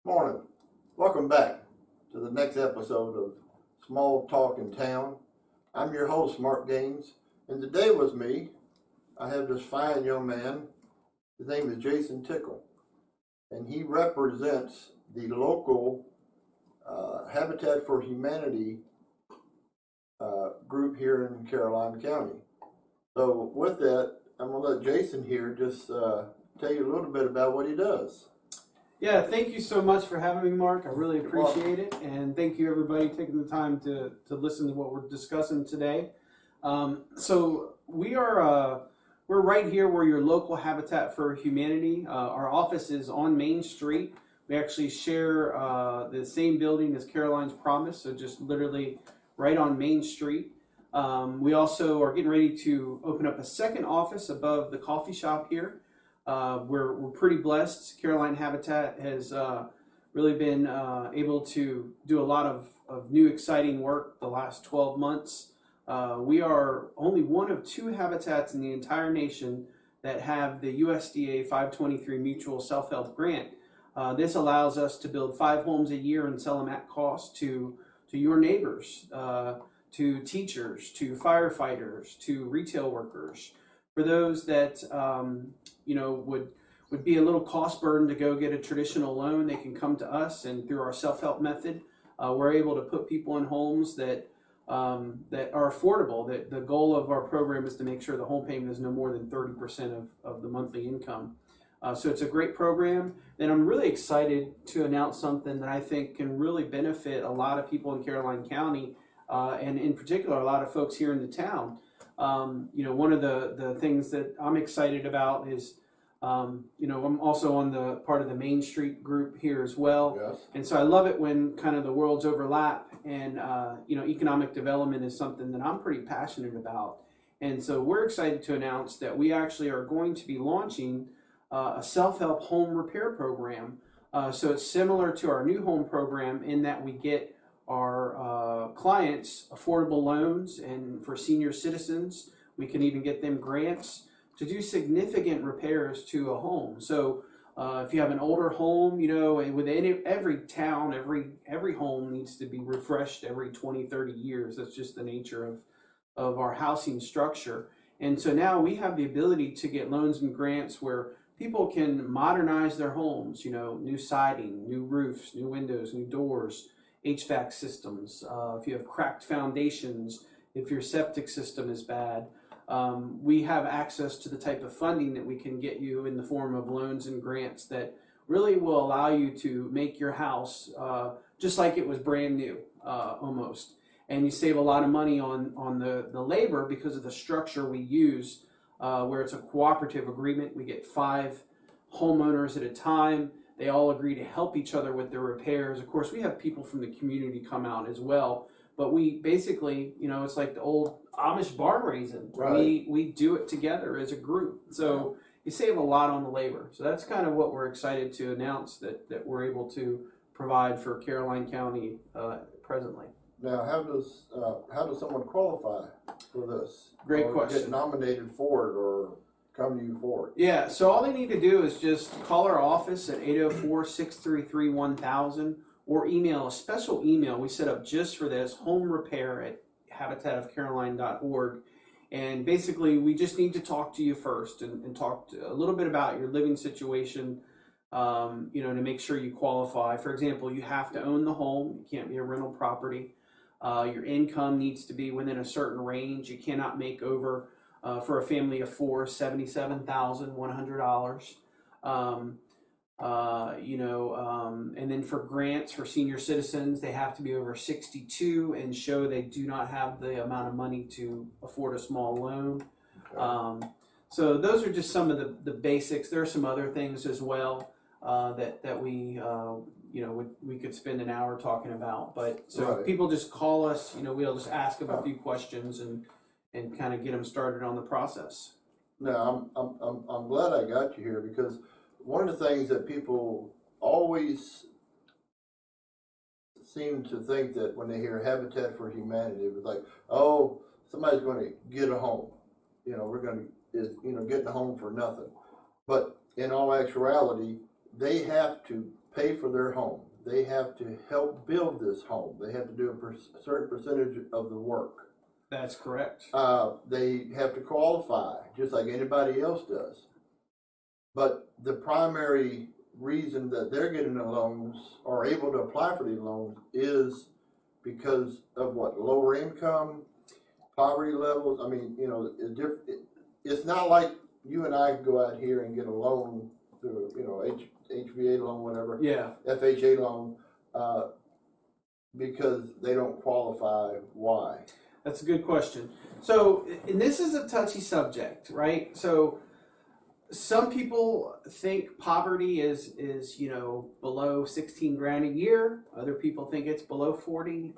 Morning. Welcome back to the next episode of Small Talk in Town. I'm your host, Mark Gaines, and today with me, I have this fine young man. His name is Jason Tickel, and he represents the local Habitat for Humanity group here in Caroline County. So, with that, I'm going to let Jason here just tell you a little bit about what he does. Yeah, thank you so much for having me, Mark. I really appreciate it. And thank you, everybody, taking the time to listen to what we're discussing today. So we're right here. We're your local Habitat for Humanity. Our office is on Main Street. We actually share the same building as Caroline's Promise, so just literally right on Main Street. We also are getting ready to open up a second office above the coffee shop here. We're pretty blessed. Caroline Habitat has really been able to do a lot of new exciting work the last 12 months. We are only one of two habitats in the entire nation that have the USDA 523 Mutual Self-Help Grant. This allows us to build 5 homes a year and sell them at cost to your neighbors, to teachers, to firefighters, to retail workers. For those that would be a little cost burden to go get a traditional loan, they can come to us, and through our self-help method, we're able to put people in homes that are affordable. The goal of our program is to make sure the home payment is no more than 30% of the monthly income. So it's a great program, and I'm really excited to announce something that I think can really benefit a lot of people in Caroline County, and in particular a lot of folks here in the town. One of the things that I'm excited about is, I'm also on the part of the Main Street group here as well. Yes. And so I love it when kind of the worlds overlap, and, economic development is something that I'm pretty passionate about. And so we're excited to announce that we actually are going to be launching a self-help home repair program. So it's similar to our new home program in that we get our clients affordable loans, and for senior citizens, we can even get them grants to do significant repairs to a home. So if you have an older home, and within every town, every home needs to be refreshed every 20, 30 years. That's just the nature of our housing structure. And so now we have the ability to get loans and grants where people can modernize their homes, new siding, new roofs, new windows, new doors, HVAC systems, if you have cracked foundations, if your septic system is bad. We have access to the type of funding that we can get you in the form of loans and grants that really will allow you to make your house just like it was brand new, almost. And you save a lot of money on the labor because of the structure we use, where it's a cooperative agreement. We get 5 homeowners at a time. They all agree to help each other with their repairs. Of course, we have people from the community come out as well, but we basically, it's like the old Amish barn raising. Right. We do it together as a group. So you save a lot on the labor. So that's kind of what we're excited to announce that we're able to provide for Caroline County presently. Now, how does someone qualify for this? Great or question. Get nominated for it or come to you for it? Yeah, so all they need to do is just call our office at 804-633-1000 or email a special email we set up just for this, homerepair@habitatofcaroline.org. And basically, we just need to talk to you first and talk a little bit about your living situation, to make sure you qualify. For example, you have to own the home. You can't be a rental property. Your income needs to be within a certain range. You cannot make over, for a family of 4, $77,100. And then for grants for senior citizens, they have to be over 62 and show they do not have the amount of money to afford a small loan. Okay. So those are just some of the basics. There are some other things as well that we we could spend an hour talking about. But so Right. if people just call us, we'll just ask them a few questions and kind of get them started on the process. Now, I'm glad I got you here because one of the things that people always seem to think that when they hear Habitat for Humanity, it was like, oh, somebody's going to get a home. We're going to getting a home for nothing. But in all actuality, they have to pay for their home. They have to help build this home. They have to do a certain percentage of the work. That's correct. They have to qualify, just like anybody else does. But the primary reason that they're getting the loans or able to apply for these loans is because of what? Lower income, poverty levels. I mean, you know, it's not like you and I go out here and get a loan through, you know, HVA loan, whatever. Yeah. FHA loan, because they don't qualify. Why? That's a good question. So, and this is a touchy subject, right? So, some people think poverty is you know, below 16 grand a year. Other people think it's below 40.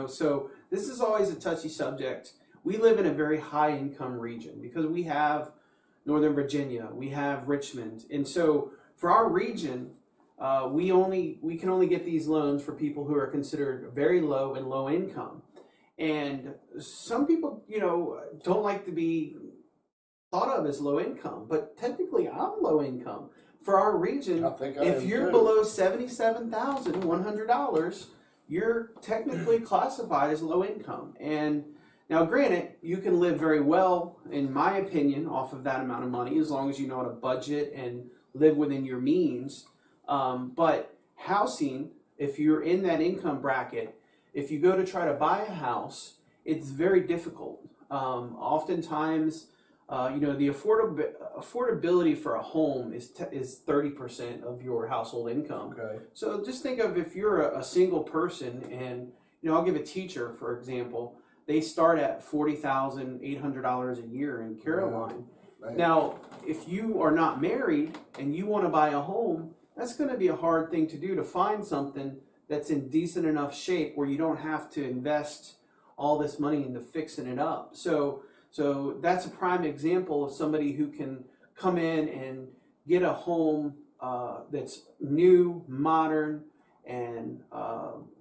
So this is always a touchy subject. We live in a very high income region because we have Northern Virginia, we have Richmond, and so for our region, we can only get these loans for people who are considered very low and low income. And some people, you know, don't like to be thought of as low income, but technically I'm low income. For our region, if you're below $77,100, you're technically classified as low income. And now granted, you can live very well, in my opinion, off of that amount of money, as long as you know how to budget and live within your means. But housing, if you're in that income bracket, if you go to try to buy a house, it's very difficult. Oftentimes, you know, the affordability for a home is 30% of your household income. Okay. So just think of if you're a single person, and you know, I'll give a teacher for example. They start at $40,800 a year in Caroline. Yeah, right. Now, if you are not married and you want to buy a home, that's going to be a hard thing to do, to find something that's in decent enough shape where you don't have to invest all this money into fixing it up. So that's a prime example of somebody who can come in and get a home that's new, modern, and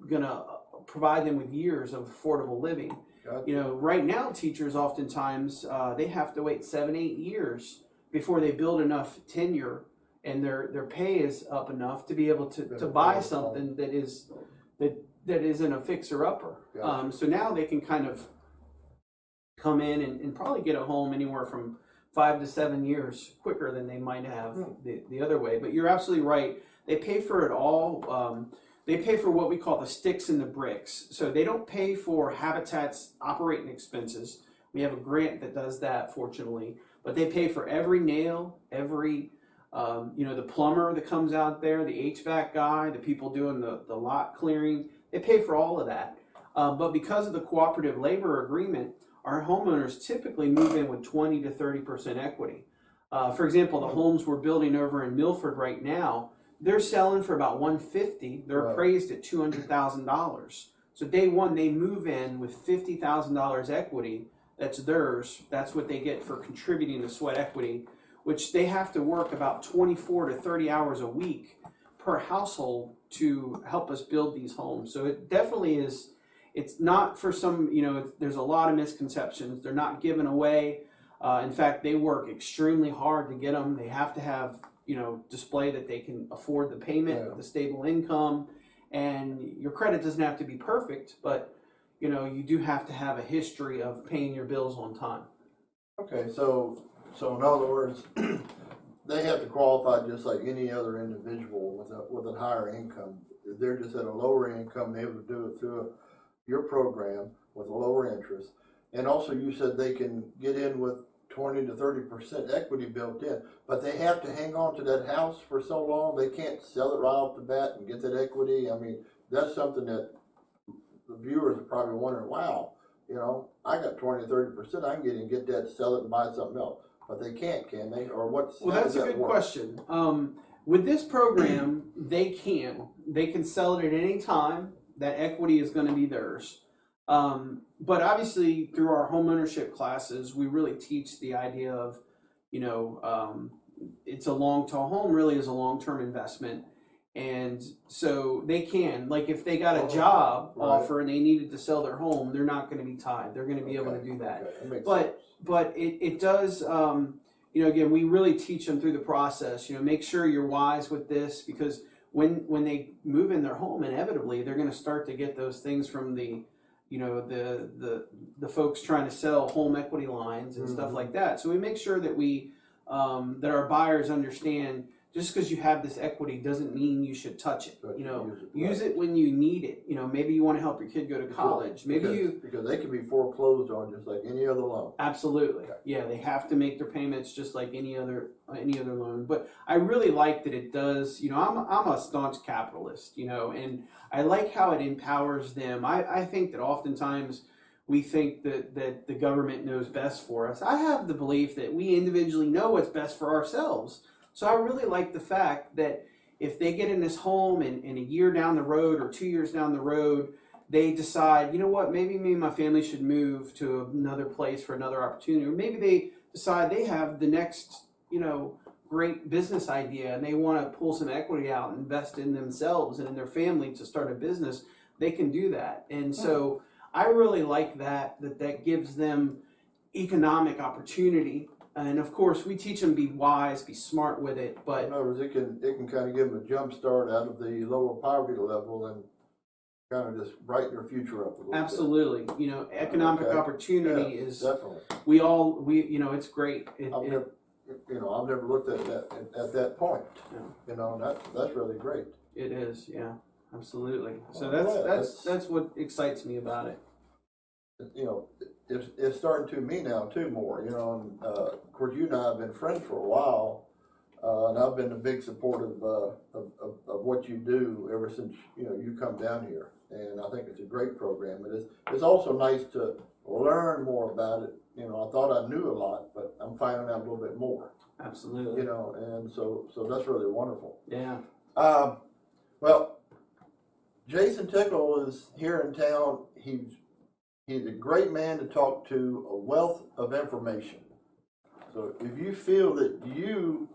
gonna provide them with years of affordable living. Gotcha. You know, right now teachers oftentimes they have to wait 7-8 years before they build enough tenure and their pay is up enough to be able to buy something that isn't a fixer-upper. Gotcha. So now they can kind of come in and probably get a home anywhere from 5 to 7 years quicker than they might have the other way. But you're absolutely right. They pay for it all. They pay for what we call the sticks and the bricks. So they don't pay for Habitat's operating expenses. We have a grant that does that, fortunately. But they pay for every nail, every, you know, the plumber that comes out there, the HVAC guy, the people doing the lot clearing. They pay for all of that. But because of the cooperative labor agreement, our homeowners typically move in with 20 to 30% equity. For example, the homes we're building over in Milford right now, they're selling for about $150. They're appraised at $200,000. So day one, they move in with $50,000 equity. That's theirs. That's what they get for contributing to sweat equity, which they have to work about 24 to 30 hours a week per household to help us build these homes. So it definitely is. It's not for some, you know, there's a lot of misconceptions. They're not given away. In fact, they work extremely hard to get them. They have to have, you know, display that they can afford the payment, the stable income, and your credit doesn't have to be perfect, but, you know, you do have to have a history of paying your bills on time. Okay, so in other words, they have to qualify just like any other individual with a higher income. They're just at a lower income, they're able to do it through your program with a lower interest. And also you said they can get in with 20 to 30% equity built in, but they have to hang on to that house for so long, they can't sell it right off the bat and get that equity. I mean, that's something that the viewers are probably wondering, wow, you know, I got 20 to 30%, I can get that, sell it and buy something else. But they can't, can they? Or what's Well, that's a good question. With this program, they can sell it at any time. That equity is going to be theirs. But obviously, through our home ownership classes, we really teach the idea of, you know, it's a home really is a long-term investment. And so they can, like if they got a job offer and they needed to sell their home, they're not going to be tied. They're going to be able to do that. But it does, you know, again, we really teach them through the process, you know, make sure you're wise with this, because when they move in their home, inevitably they're going to start to get those things from the the folks trying to sell home equity lines and stuff like that. So we make sure that we that our buyers understand, just because you have this equity doesn't mean you should touch it. But Use it when you need it. Maybe you want to help your kid go to college. Because they can be foreclosed on just like any other loan. Absolutely. Yeah, they have to make their payments just like any other loan. But I really like that it does. I'm a staunch capitalist. And I like how it empowers them. I think that oftentimes we think that the government knows best for us. I have the belief that we individually know what's best for ourselves. So I really like the fact that if they get in this home and a year down the road or 2 years down the road, they decide, you know what, maybe me and my family should move to another place for another opportunity. Or maybe they decide they have the next, great business idea and they want to pull some equity out and invest in themselves and in their family to start a business. They can do that. And so I really like that gives them economic opportunity. And of course, we teach them to be wise, be smart with it. But in other words, it can kind of give them a jump start out of the lower poverty level and kind of just brighten their future up a little absolutely. bit. Economic opportunity is definitely. It's great. I've never looked at that point. Yeah. That's really great. It is, yeah, absolutely. So Well, that's what excites me about it. It's starting to me now too more, and of course you and I have been friends for a while, and I've been a big supporter of what you do ever since, you come down here, and I think it's a great program. But it's also nice to learn more about it. I thought I knew a lot, but I'm finding out a little bit more. Absolutely. And so that's really wonderful. Yeah. Well, Jason Tickel is here in town. He's a great man to talk to, a wealth of information. So if you feel that you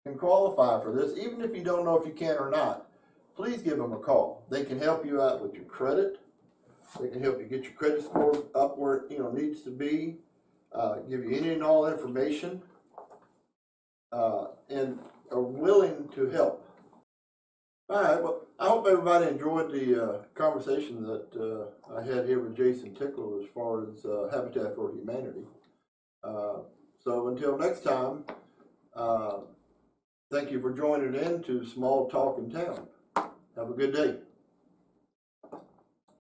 can qualify for this, even if you don't know if you can or not, please give them a call. They can help you out with your credit. They can help you get your credit score up where it needs to be, give you any and all information, and are willing to help. All right, well, I hope everybody enjoyed the conversation that I had here with Jason Tickel as far as Habitat for Humanity. So until next time, thank you for joining in to Small Talk in Town. Have a good day.